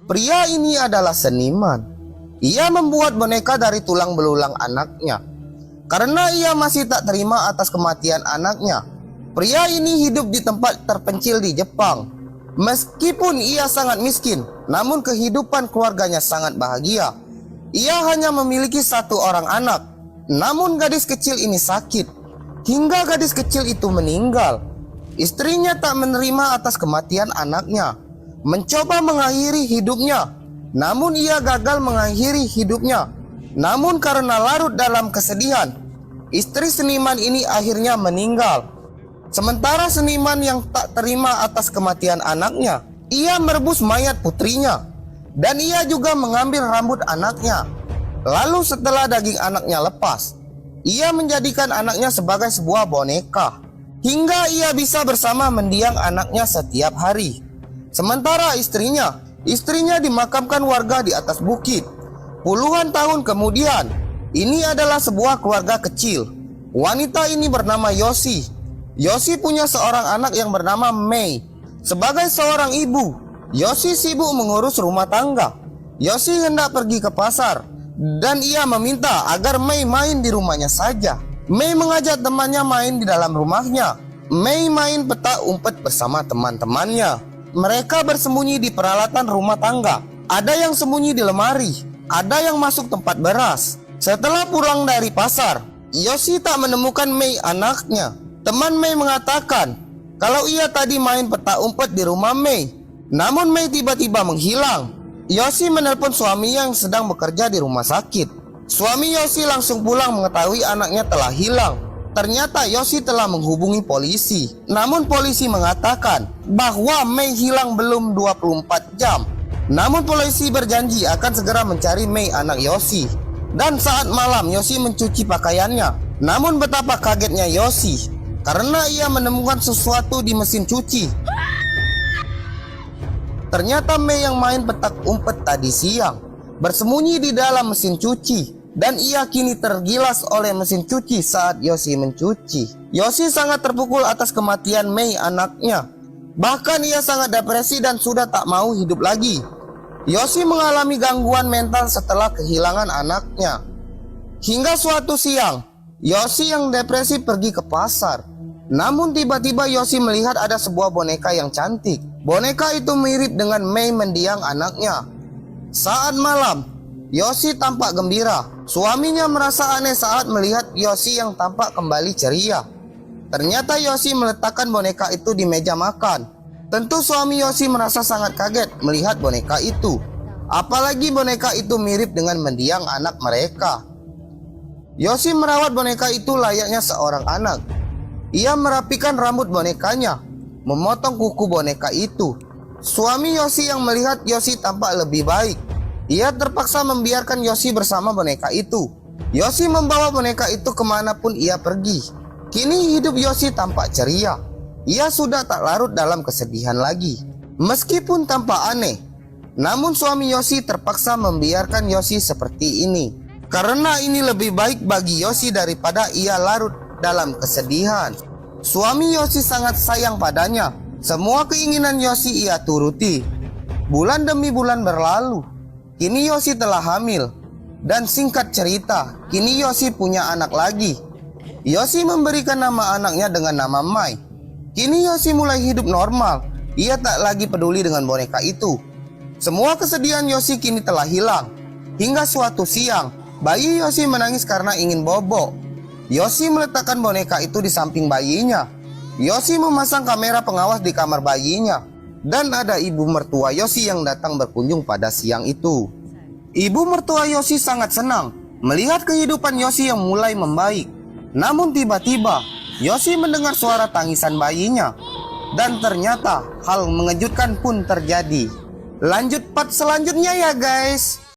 Pria ini adalah seniman. Ia membuat boneka dari tulang belulang anaknya. Karena ia masih tak terima atas kematian anaknya, pria ini hidup di tempat terpencil di Jepang. Meskipun ia sangat miskin, namun kehidupan keluarganya sangat bahagia. Ia hanya memiliki satu orang anak. Namun gadis kecil ini sakit, hingga gadis kecil itu meninggal. Istrinya tak menerima atas kematian anaknya, mencoba mengakhiri hidupnya. Namun ia gagal mengakhiri hidupnya. Namun karena larut dalam kesedihan, istri seniman ini akhirnya meninggal. Sementara seniman yang tak terima atas kematian anaknya, ia merebus mayat putrinya. Dan ia juga mengambil rambut anaknya. Lalu setelah daging anaknya lepas, ia menjadikan anaknya sebagai sebuah boneka, hingga ia bisa bersama mendiang anaknya setiap hari. Sementara istrinya dimakamkan warga di atas bukit. Puluhan tahun kemudian, ini adalah sebuah keluarga kecil. Wanita ini bernama Yoshi. Yoshi punya seorang anak yang bernama Mei. Sebagai seorang ibu, Yoshi sibuk mengurus rumah tangga. Yoshi hendak pergi ke pasar, dan ia meminta agar Mei main di rumahnya saja. Mei mengajak temannya main di dalam rumahnya. Mei main petak umpet bersama teman-temannya. Mereka bersembunyi di peralatan rumah tangga. Ada yang sembunyi di lemari, ada yang masuk tempat beras. Setelah pulang dari pasar, Yoshi tak menemukan Mei anaknya. Teman Mei mengatakan kalau ia tadi main petak umpet di rumah Mei. Namun Mei tiba-tiba menghilang. Yoshi menelpon suaminya yang sedang bekerja di rumah sakit. Suami Yoshi langsung pulang mengetahui anaknya telah hilang. Ternyata Yoshi telah menghubungi polisi. Namun polisi mengatakan bahwa Mei hilang belum 24 jam. Namun polisi berjanji akan segera mencari Mei anak Yoshi. Dan saat malam Yoshi mencuci pakaiannya. Namun betapa kagetnya Yoshi karena ia menemukan sesuatu di mesin cuci. Ternyata Mei yang main petak umpet tadi siang bersembunyi di dalam mesin cuci. Dan ia kini tergilas oleh mesin cuci saat Yoshi mencuci. Yoshi sangat terpukul atas kematian Mei anaknya. Bahkan ia sangat depresi dan sudah tak mau hidup lagi. Yoshi mengalami gangguan mental setelah kehilangan anaknya. Hingga suatu siang, Yoshi yang depresi pergi ke pasar. Namun tiba-tiba Yoshi melihat ada sebuah boneka yang cantik. Boneka itu mirip dengan Mei mendiang anaknya. Saat malam, Yoshi tampak gembira. Suaminya merasa aneh saat melihat Yoshi yang tampak kembali ceria. Ternyata Yoshi meletakkan boneka itu di meja makan. Tentu suami Yoshi merasa sangat kaget melihat boneka itu. Apalagi boneka itu mirip dengan mendiang anak mereka. Yoshi merawat boneka itu layaknya seorang anak. Ia merapikan rambut bonekanya, memotong kuku boneka itu. Suami Yoshi yang melihat Yoshi tampak lebih baik. Ia terpaksa membiarkan Yoshi bersama boneka itu. Yoshi membawa boneka itu kemanapun ia pergi. Kini hidup Yoshi tampak ceria. Ia sudah tak larut dalam kesedihan lagi. Meskipun tampak aneh, namun suami Yoshi terpaksa membiarkan Yoshi seperti ini. Karena ini lebih baik bagi Yoshi daripada ia larut dalam kesedihan. Suami Yoshi sangat sayang padanya. Semua keinginan Yoshi ia turuti. Bulan demi bulan berlalu. Kini Yoshi telah hamil. Dan singkat cerita, kini Yoshi punya anak lagi. Yoshi memberikan nama anaknya dengan nama Mai. Kini Yoshi mulai hidup normal. Ia tak lagi peduli dengan boneka itu. Semua kesedihan Yoshi kini telah hilang. Hingga suatu siang, bayi Yoshi menangis karena ingin bobo. Yoshi meletakkan boneka itu di samping bayinya. Yoshi memasang kamera pengawas di kamar bayinya. Dan ada ibu mertua Yoshi yang datang berkunjung pada siang itu. Ibu mertua Yoshi sangat senang melihat kehidupan Yoshi yang mulai membaik. Namun tiba-tiba Yoshi mendengar suara tangisan bayinya. Dan ternyata hal mengejutkan pun terjadi. Lanjut part selanjutnya ya guys.